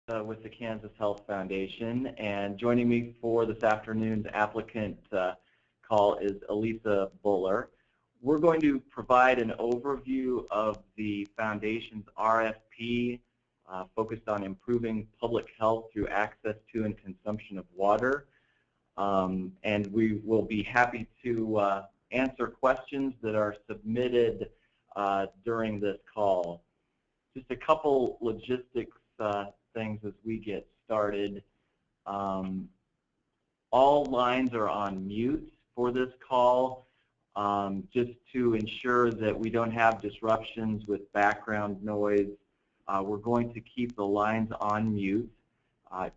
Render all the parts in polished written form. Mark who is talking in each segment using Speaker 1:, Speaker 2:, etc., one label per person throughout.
Speaker 1: with the Kansas Health Foundation, and joining me for this afternoon's applicant call is Elisa Buller. We're going to provide an overview of the Foundation's RFP focused on improving public health through access to and consumption of water. And we will be happy to answer questions that are submitted during this call. Just a couple logistics things as we get started. All lines are on mute for this call, just to ensure that we don't have disruptions with background noise. We're going to keep the lines on mute.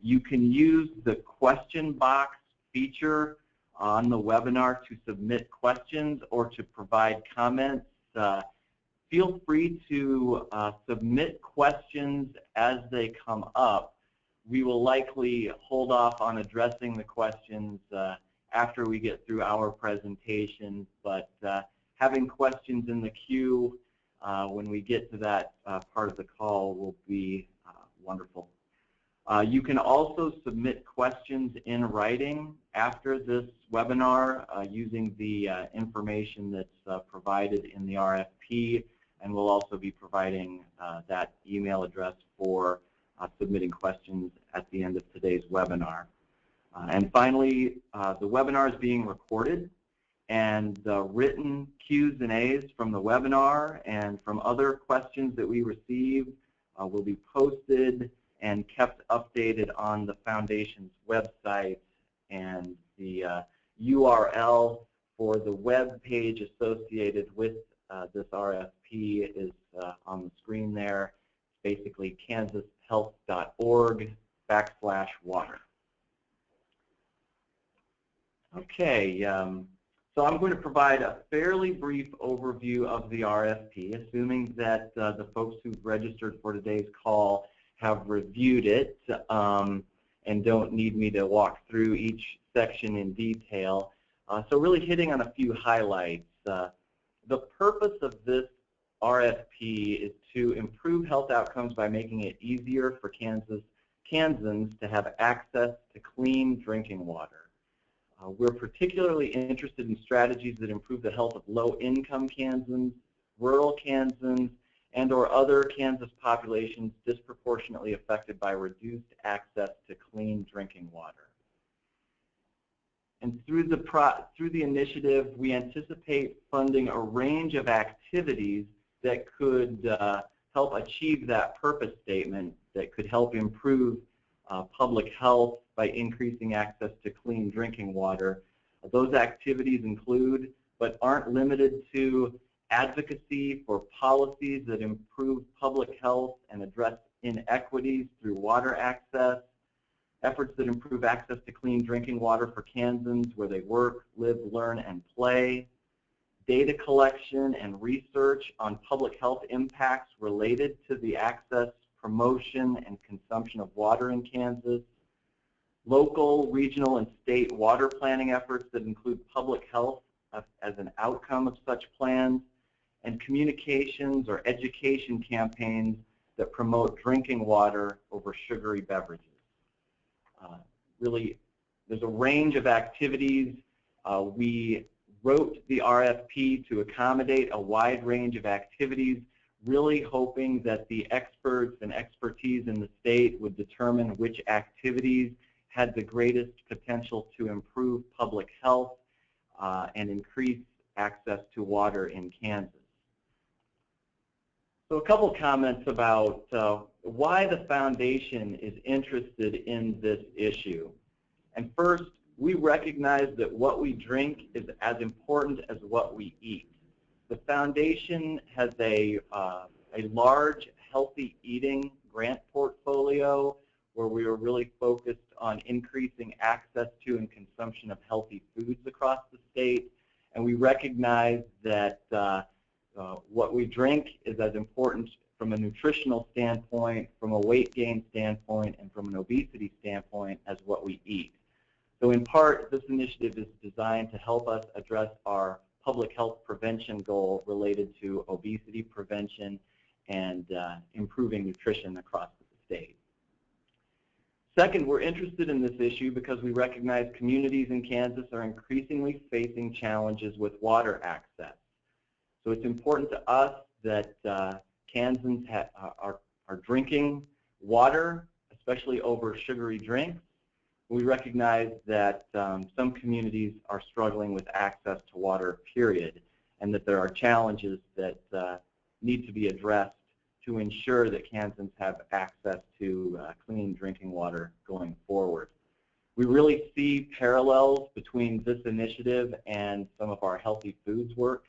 Speaker 1: You can use the question box feature on the webinar to submit questions or to provide comments. Feel free to submit questions as they come up. We will likely hold off on addressing the questions after we get through our presentation, but having questions in the queue when we get to that part of the call will be wonderful. You can also submit questions in writing after this webinar using the information that's provided in the RFP, and we'll also be providing that email address for submitting questions at the end of today's webinar. And finally, the webinar is being recorded, and the written Q's and A's from the webinar and from other questions that we received will be posted and kept updated on the Foundation's website, and the URL for the web page associated with this RFP is on the screen there. It's basically kansashealth.org/water. Okay, so I'm going to provide a fairly brief overview of the RFP, assuming that the folks who've registered for today's call have reviewed it and don't need me to walk through each section in detail. So really hitting on a few highlights. The purpose of this RFP is to improve health outcomes by making it easier for Kansans to have access to clean drinking water. We're particularly interested in strategies that improve the health of low-income Kansans, rural Kansans, and/or other Kansas populations disproportionately affected by reduced access to clean drinking water. And through the initiative, we anticipate funding a range of activities that could help achieve that purpose statement, that could help improve public health by increasing access to clean drinking water. Those activities include, but aren't limited to, advocacy for policies that improve public health and address inequities through water access, efforts that improve access to clean drinking water for Kansans where they work, live, learn, and play, data collection and research on public health impacts related to the access, promotion, and consumption of water in Kansas, local, regional, and state water planning efforts that include public health as an outcome of such plans, and communications or education campaigns that promote drinking water over sugary beverages. Really, there's a range of activities. We wrote the RFP to accommodate a wide range of activities, really hoping that the experts and expertise in the state would determine which activities had the greatest potential to improve public health and increase access to water in Kansas. So a couple comments about why the Foundation is interested in this issue. And first, we recognize that what we drink is as important as what we eat. The Foundation has a large healthy eating grant portfolio where we are really focused on increasing access to and consumption of healthy foods across the state. And we recognize that what we drink is as important from a nutritional standpoint, from a weight gain standpoint, and from an obesity standpoint as what we eat. So in part, this initiative is designed to help us address our public health prevention goal related to obesity prevention and improving nutrition across the state. Second, we're interested in this issue because we recognize communities in Kansas are increasingly facing challenges with water access. So it's important to us that Kansans are drinking water, especially over sugary drinks. We recognize that some communities are struggling with access to water, period, and that there are challenges that need to be addressed to ensure that Kansans have access to clean drinking water going forward. We really see parallels between this initiative and some of our healthy foods work.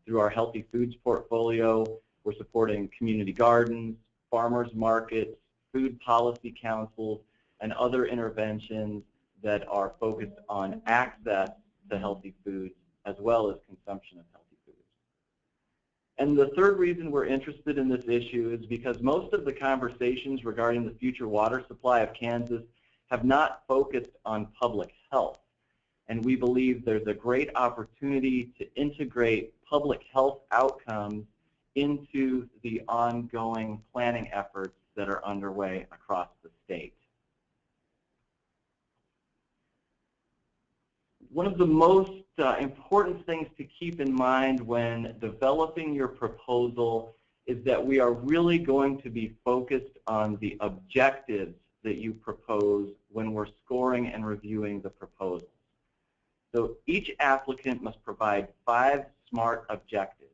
Speaker 1: Through our healthy foods portfolio, we're supporting community gardens, farmers markets, food policy councils, and other interventions that are focused on access to healthy foods as well as consumption of healthy foods. And the third reason we're interested in this issue is because most of the conversations regarding the future water supply of Kansas have not focused on public health. And we believe there's a great opportunity to integrate public health outcomes into the ongoing planning efforts that are underway across the state. One of the most important things to keep in mind when developing your proposal is that we are really going to be focused on the objectives that you propose when we're scoring and reviewing the proposal. So each applicant must provide 5 SMART objectives.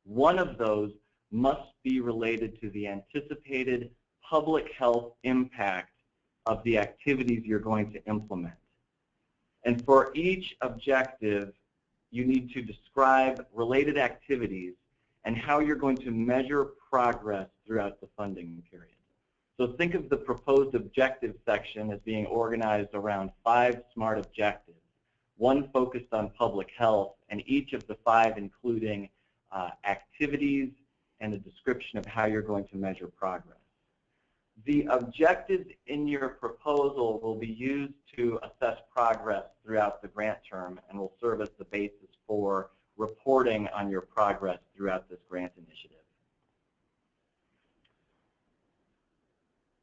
Speaker 1: One of those must be related to the anticipated public health impact of the activities you're going to implement. And for each objective, you need to describe related activities and how you're going to measure progress throughout the funding period. So think of the proposed objectives section as being organized around 5 SMART objectives, one focused on public health, and each of the 5 including activities and a description of how you're going to measure progress. The objectives in your proposal will be used to assess progress throughout the grant term and will serve as the basis for reporting on your progress throughout this grant initiative.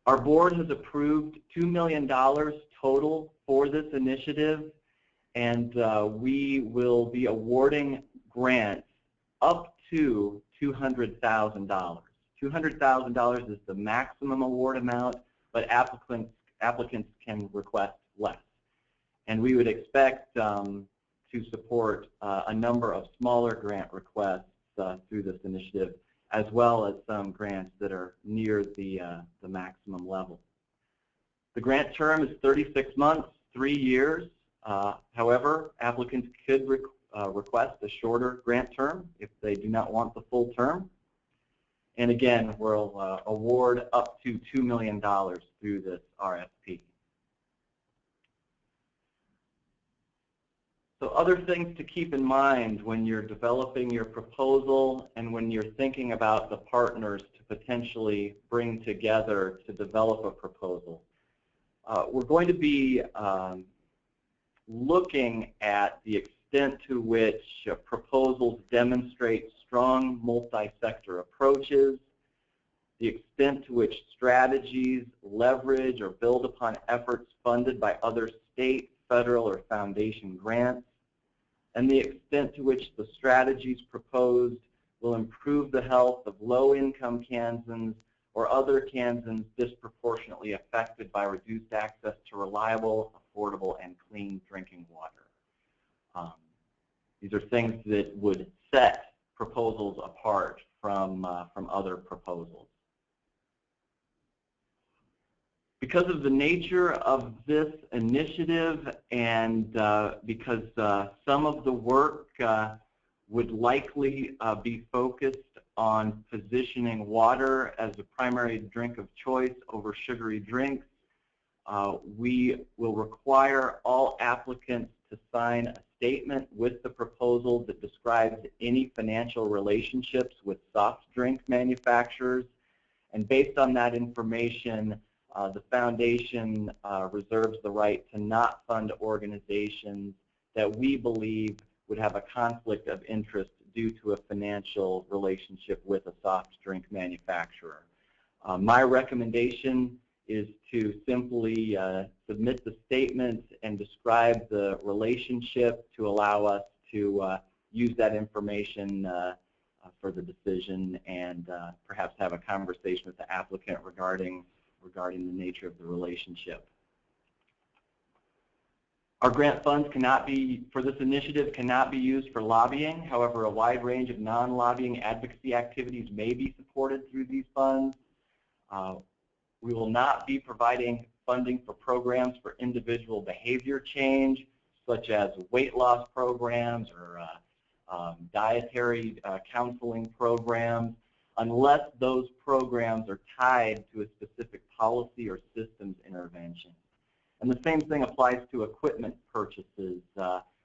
Speaker 1: Our board has approved $2 million total for this initiative, and we will be awarding grants up to $200,000. $200,000 is the maximum award amount, but applicants can request less. And we would expect to support a number of smaller grant requests through this initiative, as well as some grants that are near the maximum level. The grant term is 36 months, 3 years. However, applicants could request a shorter grant term if they do not want the full term. And again, we'll award up to $2 million through this RFP. So other things to keep in mind when you're developing your proposal and when you're thinking about the partners to potentially bring together to develop a proposal. We're going to be looking at the extent to which proposals demonstrate strong multi-sector approaches, the extent to which strategies leverage or build upon efforts funded by other state, federal, or foundation grants, and the extent to which the strategies proposed will improve the health of low-income Kansans or other Kansans disproportionately affected by reduced access to reliable, affordable, and clean drinking water. These are things that would set proposals apart from other proposals. Because of the nature of this initiative and because some of the work would likely be focused on positioning water as a primary drink of choice over sugary drinks, we will require all applicants to sign a statement with the proposal that describes any financial relationships with soft drink manufacturers. And based on that information, the foundation reserves the right to not fund organizations that we believe would have a conflict of interest due to a financial relationship with a soft drink manufacturer. My recommendation is to simply submit the statement and describe the relationship to allow us to use that information for the decision and perhaps have a conversation with the applicant regarding the nature of the relationship. Our grant funds for this initiative cannot be used for lobbying. However, a wide range of non-lobbying advocacy activities may be supported through these funds. We will not be providing funding for programs for individual behavior change, such as weight loss programs or dietary counseling programs, unless those programs are tied to a specific policy or systems intervention. And the same thing applies to equipment purchases.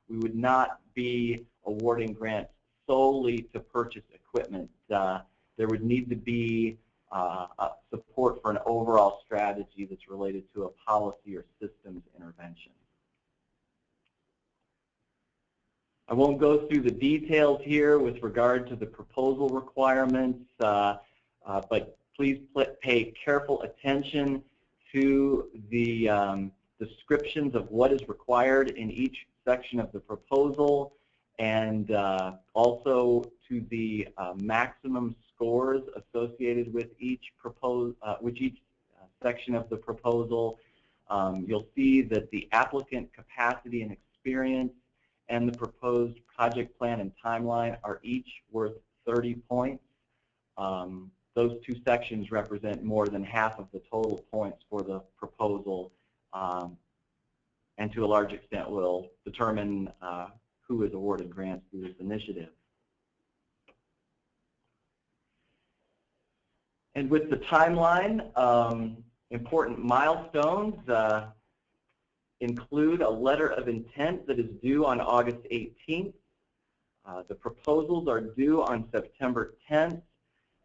Speaker 1: We would not be awarding grants solely to purchase equipment. There would need to be support for an overall strategy that's related to a policy or systems intervention. I won't go through the details here with regard to the proposal requirements, but please pay careful attention to the descriptions of what is required in each section of the proposal, and also to the maximum scores associated with each section of the proposal. You'll see that the applicant capacity and experience and the proposed project plan and timeline are each worth 30 points. Those two sections represent more than half of the total points for the proposal, and to a large extent will determine who is awarded grants through this initiative. And with the timeline, important milestones include a letter of intent that is due on August 18th. The proposals are due on September 10th,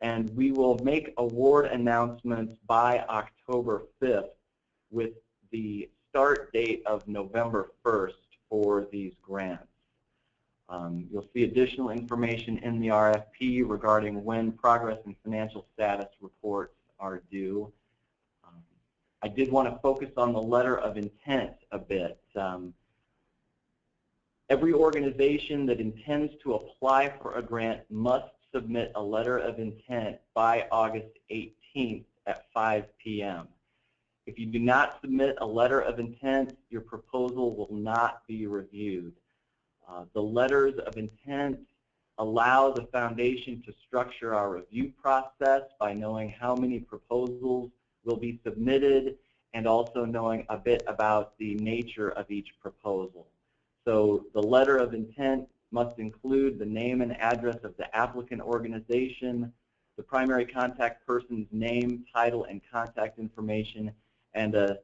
Speaker 1: and we will make award announcements by October 5th with the start date of November 1st for these grants. You'll see additional information in the RFP regarding when progress and financial status reports are due. I did want to focus on the letter of intent a bit. Every organization that intends to apply for a grant must submit a letter of intent by August 18th at 5 p.m. If you do not submit a letter of intent, your proposal will not be reviewed. The letters of intent allow the foundation to structure our review process by knowing how many proposals will be submitted and also knowing a bit about the nature of each proposal. So the letter of intent must include the name and address of the applicant organization, the primary contact person's name, title, and contact information, and a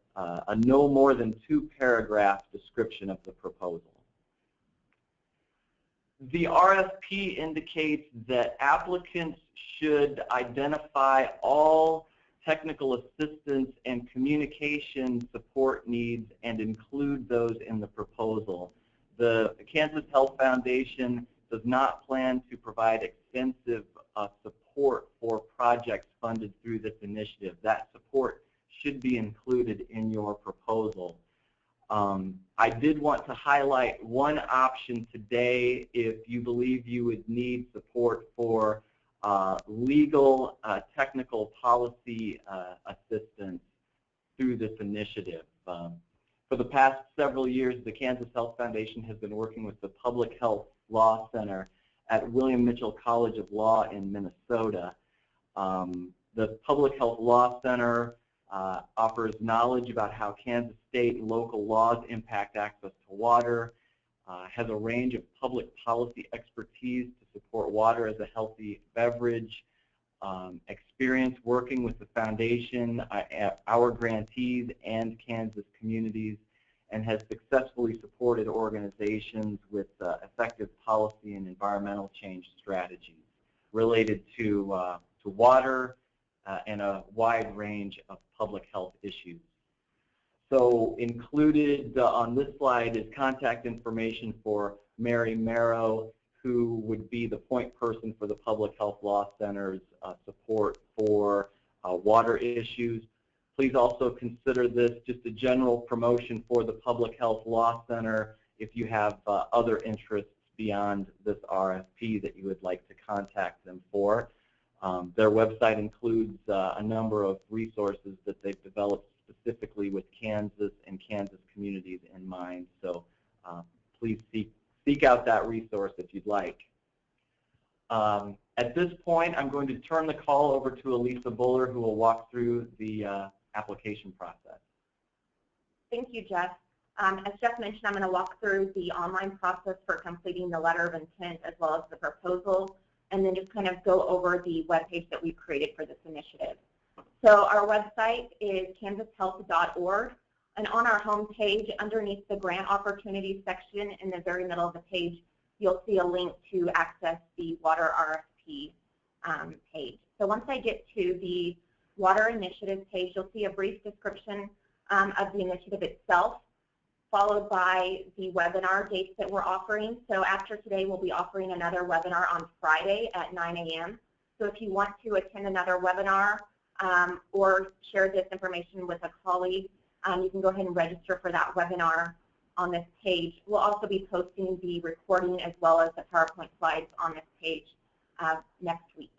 Speaker 1: no more than 2-paragraph description of the proposal. The RFP indicates that applicants should identify all technical assistance and communication support needs and include those in the proposal. The Kansas Health Foundation does not plan to provide extensive support for projects funded through this initiative. That support should be included in your proposal. I did want to highlight one option today if you believe you would need support for legal technical policy assistance through this initiative. For the past several years, the Kansas Health Foundation has been working with the Public Health Law Center at William Mitchell College of Law in Minnesota. The Public Health Law Center offers knowledge about how Kansas state and local laws impact access to water, has a range of public policy expertise to support water as a healthy beverage, experience working with the foundation, our grantees, and Kansas communities, and has successfully supported organizations with effective policy and environmental change strategies related to water and a wide range of public health issues. So included on this slide is contact information for Mary Marrow, who would be the point person for the Public Health Law Center's support for water issues. Please also consider this just a general promotion for the Public Health Law Center if you have other interests beyond this RFP that you would like to contact them for. Their website includes a number of resources that they've developed specifically with Kansas and Kansas communities in mind. So please seek out that resource if you'd like. At this point, I'm going to turn the call over to Elisa Buller, who will walk through the application process.
Speaker 2: Thank you, Jeff. As Jeff mentioned, I'm going to walk through the online process for completing the letter of intent as well as the proposal, and then just kind of go over the webpage that we've created for this initiative. So our website is kansashealth.org, and on our home page, underneath the grant opportunities section in the very middle of the page, you'll see a link to access the water RFP page. So once I get to the water initiative page, you'll see a brief description of the initiative itself, followed by the webinar dates that we're offering. So after today, we'll be offering another webinar on Friday at 9 a.m. So if you want to attend another webinar or share this information with a colleague, you can go ahead and register for that webinar on this page. We'll also be posting the recording as well as the PowerPoint slides on this page next week.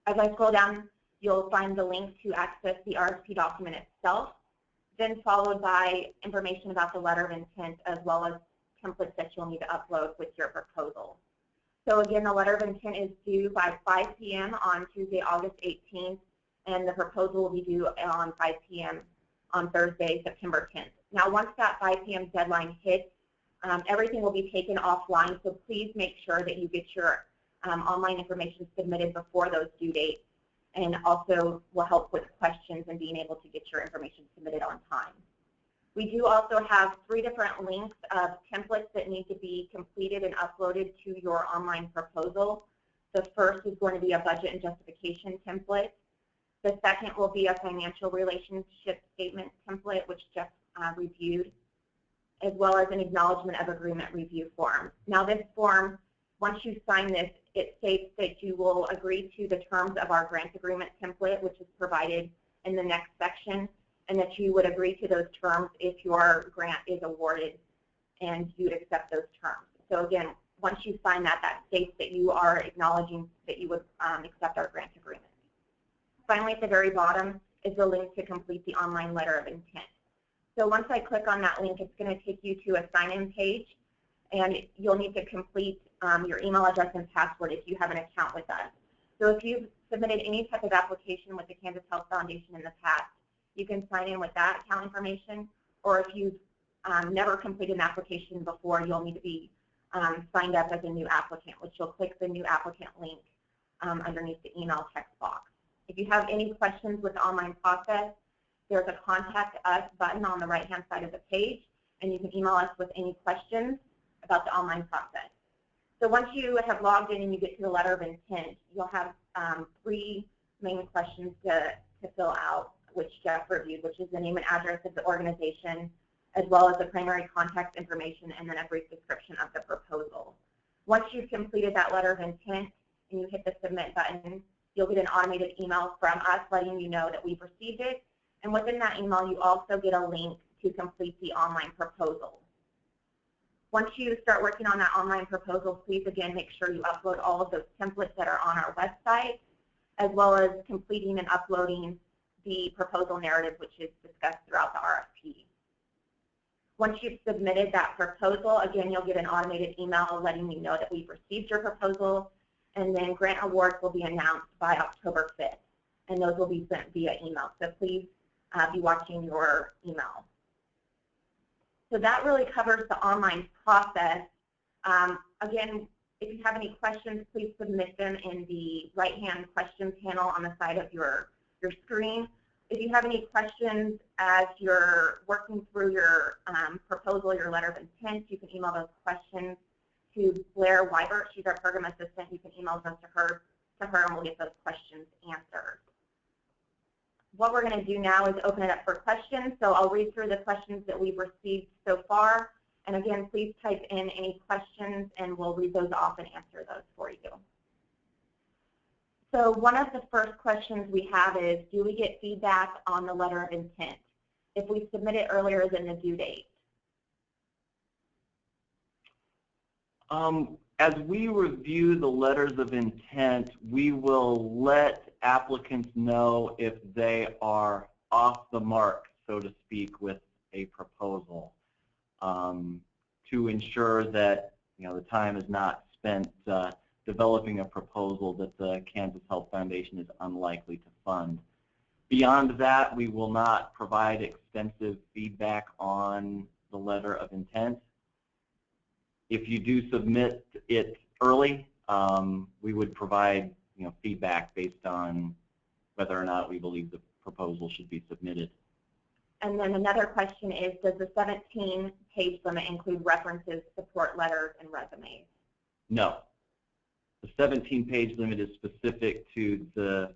Speaker 2: As I scroll down, you'll find the link to access the RFP document itself, then followed by information about the letter of intent as well as templates that you'll need to upload with your proposal. So again, the letter of intent is due by 5 p.m. on Tuesday, August 18th, and the proposal will be due on 5 p.m. on Thursday, September 10th. Now, once that 5 p.m. deadline hits, everything will be taken offline, so please make sure that you get your online information submitted before those due dates, and also will help with questions and being able to get your information submitted on time. We do also have 3 different links of templates that need to be completed and uploaded to your online proposal. The first is going to be a budget and justification template. The second will be a financial relationship statement template, which Jeff reviewed, as well as an acknowledgement of agreement review form. Now this form, once you sign this, it states that you will agree to the terms of our grant agreement template, which is provided in the next section, and that you would agree to those terms if your grant is awarded and you'd accept those terms. So again, once you sign that, that states that you are acknowledging that you would accept our grant agreement. Finally, at the very bottom is the link to complete the online letter of intent. So once I click on that link, it's going to take you to a sign-in page, and you'll need to complete your email address and password if you have an account with us. So if you've submitted any type of application with the Kansas Health Foundation in the past, you can sign in with that account information, or if you've never completed an application before, you'll need to be signed up as a new applicant, which you'll click the new applicant link underneath the email text box. If you have any questions with the online process, there's a Contact Us button on the right-hand side of the page, and you can email us with any questions about the online process. So once you have logged in and you get to the letter of intent, you'll have 3 main questions to fill out, which Jeff reviewed, which is the name and address of the organization, as well as the primary contact information, and then a brief description of the proposal. Once you've completed that letter of intent and you hit the submit button, you'll get an automated email from us letting you know that we've received it. And within that email, you also get a link to complete the online proposal. Once you start working on that online proposal, please again make sure you upload all of those templates that are on our website, as well as completing and uploading the proposal narrative, which is discussed throughout the RFP. Once you've submitted that proposal, again, you'll get an automated email letting you know that we've received your proposal, and then grant awards will be announced by October 5th, and those will be sent via email. So please be watching your email. So that really covers the online process. Again, if you have any questions, please submit them in the right-hand question panel on the side of your screen. If you have any questions as you're working through your proposal, your letter of intent, you can email those questions to Blair Weibert. She's our program assistant. You can email them to her, and we'll get those questions answered. What we're going to do now is open it up for questions. So I'll read through the questions that we've received so far. And again, please type in any questions, and we'll read those off and answer those for you. So one of the first questions we have is, do we get feedback on the letter of intent if we submit it earlier than the due date?
Speaker 1: As we review the letters of intent, we will let applicants know if they are off the mark, so to speak, with a proposal, to ensure that the time is not spent developing a proposal that the Kansas Health Foundation is unlikely to fund. Beyond that, we will not provide extensive feedback on the letter of intent. If you do submit it early, we would provide feedback based on whether or not we believe the proposal should be submitted.
Speaker 2: And then another question is, does the 17-page limit include references, support letters, and resumes?
Speaker 1: No. The 17-page limit is specific to the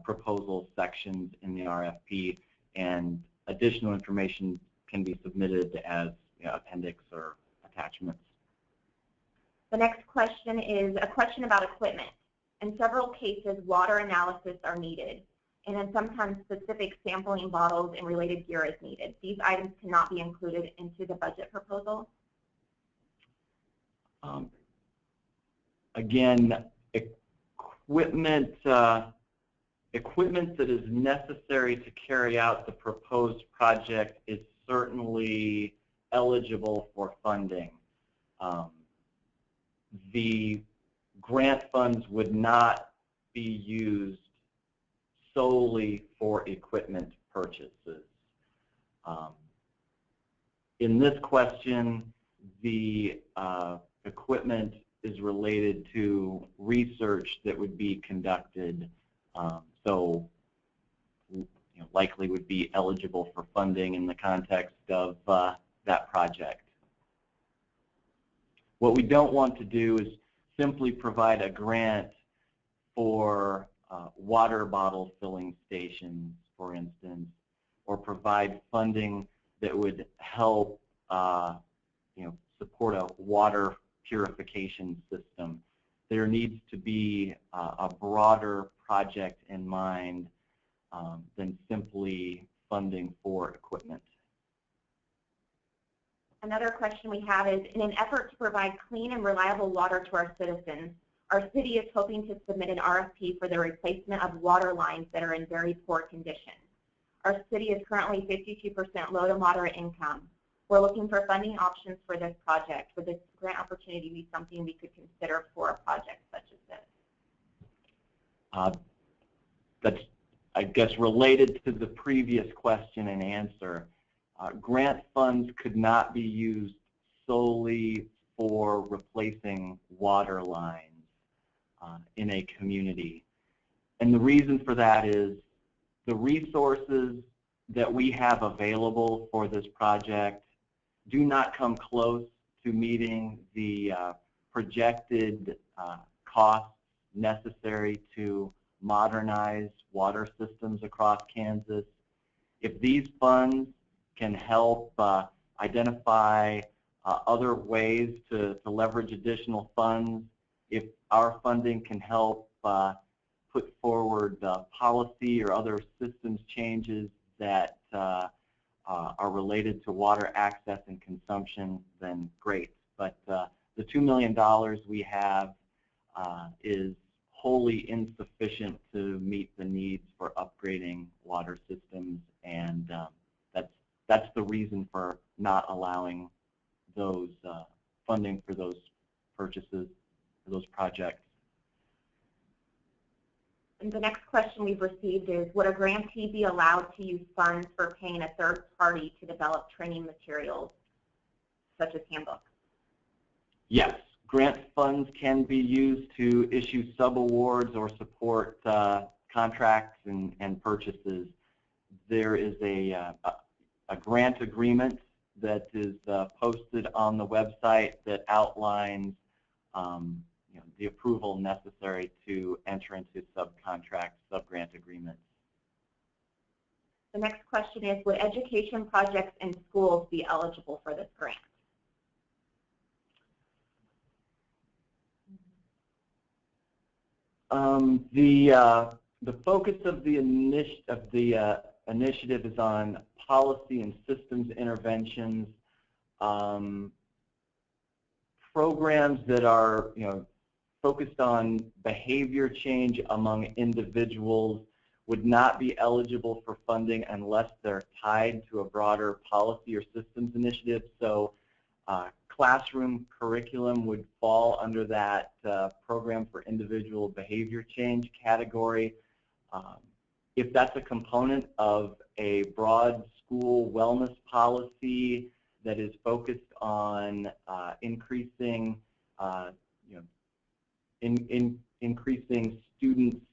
Speaker 1: proposal sections in the RFP, and additional information can be submitted as appendix or attachments.
Speaker 2: The next question is a question about equipment. In several cases, water analysis are needed, and then sometimes specific sampling bottles and related gear is needed. These items cannot be included into the budget proposal.
Speaker 1: Again, equipment that is necessary to carry out the proposed project is certainly eligible for funding. The grant funds would not be used solely for equipment purchases. In this question, the equipment is related to research that would be conducted, so likely would be eligible for funding in the context of that project. What we don't want to do is simply provide a grant for water bottle filling stations, for instance, or provide funding that would help support a water purification system. There needs to be a broader project in mind than simply funding for equipment.
Speaker 2: Another question we have is, in an effort to provide clean and reliable water to our citizens, our city is hoping to submit an RFP for the replacement of water lines that are in very poor condition. Our city is currently 52% low to moderate income. We're looking for funding options for this project. Would this grant opportunity be something we could consider for a project such as this?
Speaker 1: That's, I guess, related to the previous question and answer. Grant funds could not be used solely for replacing water lines in a community. And the reason for that is the resources that we have available for this project do not come close to meeting the projected costs necessary to modernize water systems across Kansas. If these funds can help identify other ways to leverage additional funds, if our funding can help put forward policy or other systems changes that are related to water access and consumption, then great. But the $2 million we have is wholly insufficient to meet the needs for upgrading water systems, and that's the reason for not allowing those funding for those purchases, for those projects.
Speaker 2: And the next question we've received is, would a grantee be allowed to use funds for paying a third party to develop training materials, such as handbooks? Yes.
Speaker 1: Grant funds can be used to issue subawards or support contracts and purchases. There is a grant agreement that is posted on the website that outlines the approval necessary to enter into subcontract, sub-grant agreements.
Speaker 2: The next question is, would education projects in schools be eligible for this grant?
Speaker 1: The focus of the initiative is on policy and systems interventions, programs that are focused on behavior change among individuals would not be eligible for funding unless they're tied to a broader policy or systems initiative. So classroom curriculum would fall under that program for individual behavior change category. If that's a component of a broad school wellness policy that is focused on increasing increasing students'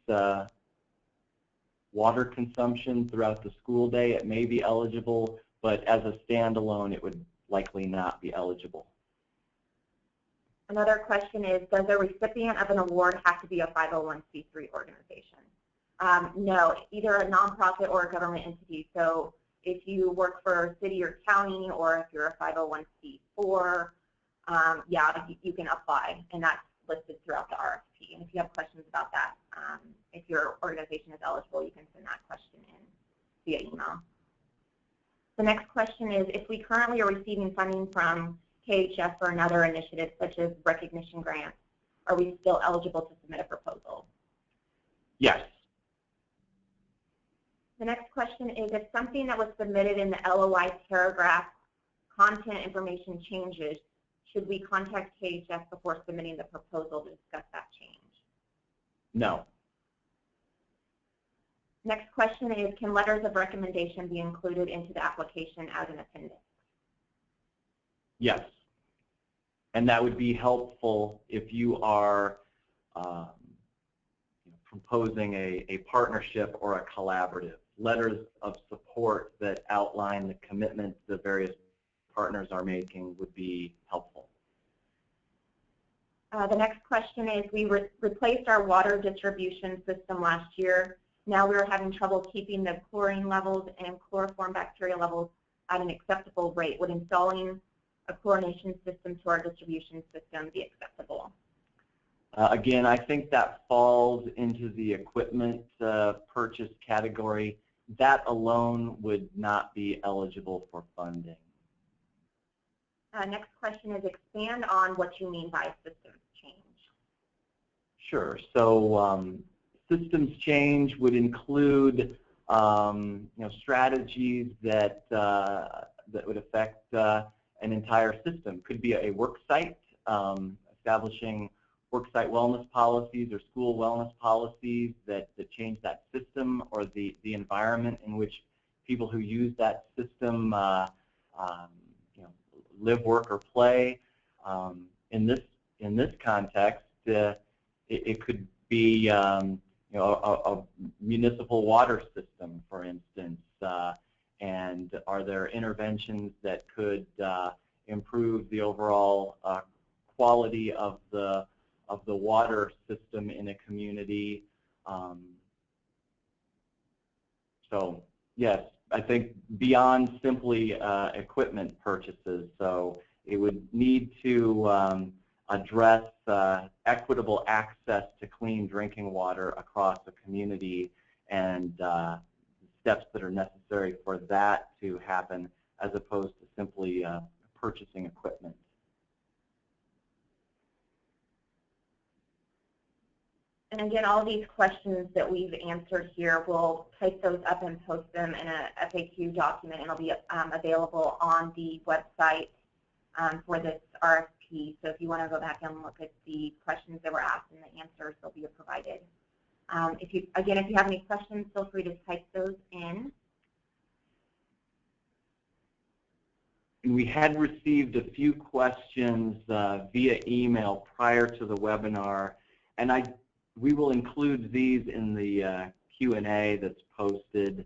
Speaker 1: water consumption throughout the school day, it may be eligible, but as a standalone, it would likely not be eligible.
Speaker 2: Another question is, does a recipient of an award have to be a 501c3 organization? No, either a nonprofit or a government entity. So if you work for a city or county, or if you're a 501c4, yeah, you can apply, and that's listed throughout the RFP. And if you have questions about that, if your organization is eligible, you can send that question in via email. The next question is, if we currently are receiving funding from KHF or another initiative such as recognition grants, are we still eligible to submit a proposal?
Speaker 1: Yes.
Speaker 2: The next question is, if something that was submitted in the LOI paragraph content information changes, should we contact KHF before submitting the proposal to discuss that change?
Speaker 1: No.
Speaker 2: Next question is, can letters of recommendation be included into the application as an appendix?
Speaker 1: Yes. And that would be helpful if you are proposing a partnership or a collaborative. Letters of support that outline the commitments the various partners are making would be helpful.
Speaker 2: The next question is, we replaced our water distribution system last year. Now we're having trouble keeping the chlorine levels and chloroform bacteria levels at an acceptable rate. Would installing a chlorination system to our distribution system be acceptable?
Speaker 1: Again, I think that falls into the equipment purchase category. That alone would not be eligible for funding.
Speaker 2: Next question is, expand on what you mean by systems change.
Speaker 1: Sure. So systems change would include strategies that that would affect an entire system. Could be a work site, establishing work site wellness policies or school wellness policies that change that system or the environment in which people who use that system live, work, or play. In this context, it could be a municipal water system, for instance, and are there interventions that could improve the overall quality of the water system in a community? So yes, I think beyond simply equipment purchases, so it would need to address equitable access to clean drinking water across the community and steps that are necessary for that to happen, as opposed to simply purchasing equipment.
Speaker 2: And again, all these questions that we've answered here, we'll type those up and post them in a FAQ document, and it'll be available on the website for this RFP. So if you want to go back and look at the questions that were asked and the answers, they'll be provided. If you have any questions, feel free to type those in.
Speaker 1: We had received a few questions via email prior to the webinar, and we will include these in the Q&A that's posted.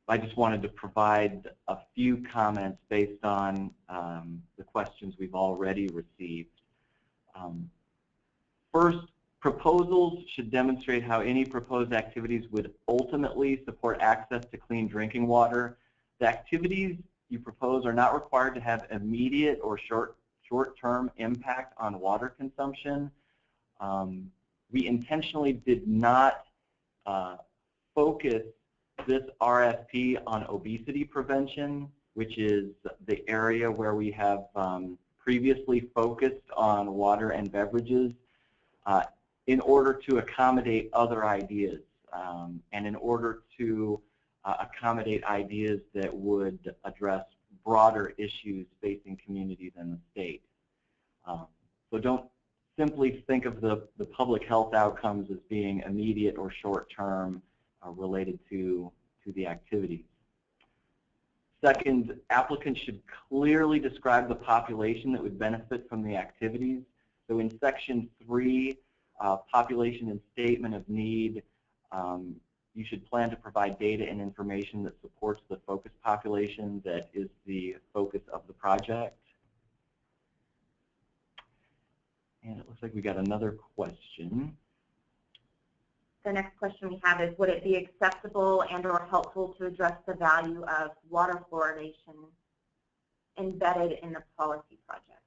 Speaker 1: I just wanted to provide a few comments based on the questions we've already received. First, proposals should demonstrate how any proposed activities would ultimately support access to clean drinking water. The activities you propose are not required to have immediate or short-term impact on water consumption. we intentionally did not focus this RFP on obesity prevention, which is the area where we have previously focused on water and beverages, in order to accommodate other ideas and in order to accommodate ideas that would address broader issues facing communities and the state. So don't simply think of the public health outcomes as being immediate or short-term related to the activities. Second, applicants should clearly describe the population that would benefit from the activities. So in Section 3, population and statement of need, you should plan to provide data and information that supports the focus population that is the focus of the project. And it looks like we got another question.
Speaker 2: The next question we have is, would it be acceptable and or helpful to address the value of water fluoridation embedded in the policy project?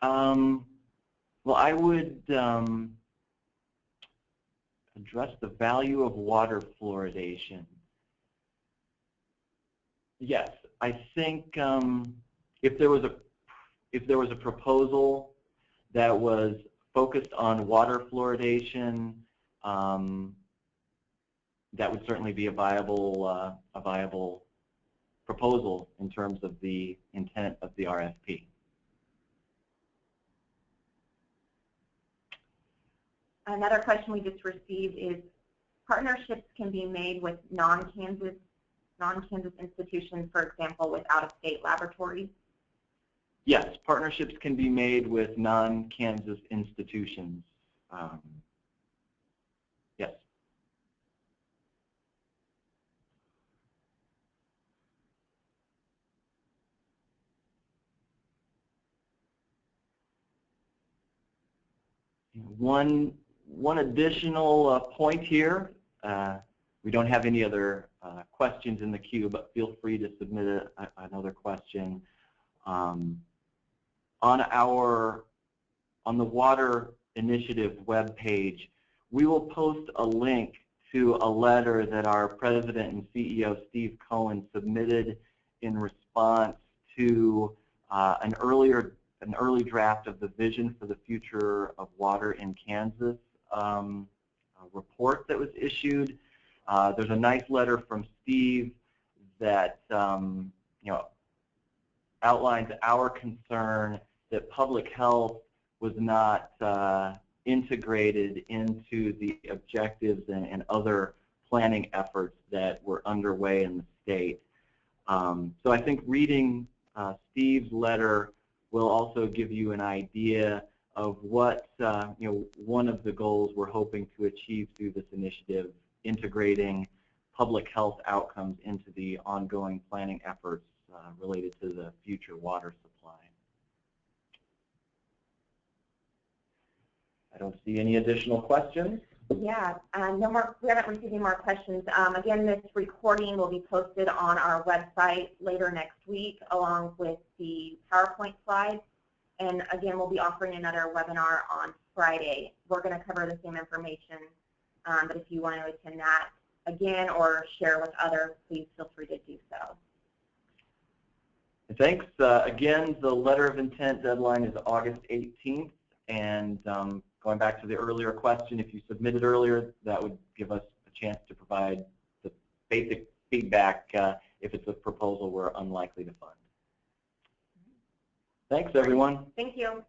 Speaker 1: Well, I would address the value of water fluoridation. Yes, I think if there was a proposal that was focused on water fluoridation, that would certainly be a viable proposal in terms of the intent of the RFP.
Speaker 2: Another question we just received is, partnerships can be made with non-Kansas institutions, for example, with out-of-state laboratories?
Speaker 1: Yes, partnerships can be made with non-Kansas institutions. Yes. One additional point here. We don't have any other questions in the queue, but feel free to submit another question. On the Water Initiative webpage, we will post a link to a letter that our President and CEO, Steve Cohen, submitted in response to an early draft of the Vision for the Future of Water in Kansas report that was issued. There's a nice letter from Steve that outlines our concern that public health was not integrated into the objectives and other planning efforts that were underway in the state. So I think reading Steve's letter will also give you an idea of what one of the goals we're hoping to achieve through this initiative, integrating public health outcomes into the ongoing planning efforts related to the future water supply. I don't see any additional questions.
Speaker 2: Yeah, no more. We haven't received any more questions. Again, this recording will be posted on our website later next week, along with the PowerPoint slides. And again, we'll be offering another webinar on Friday. We're going to cover the same information, but if you want to attend that again or share with others, please feel free to do so.
Speaker 1: Thanks. Again, the letter of intent deadline is August 18th, and going back to the earlier question, if you submitted earlier, that would give us a chance to provide the basic feedback if it's a proposal we're unlikely to fund. Thanks, everyone.
Speaker 2: Thank you.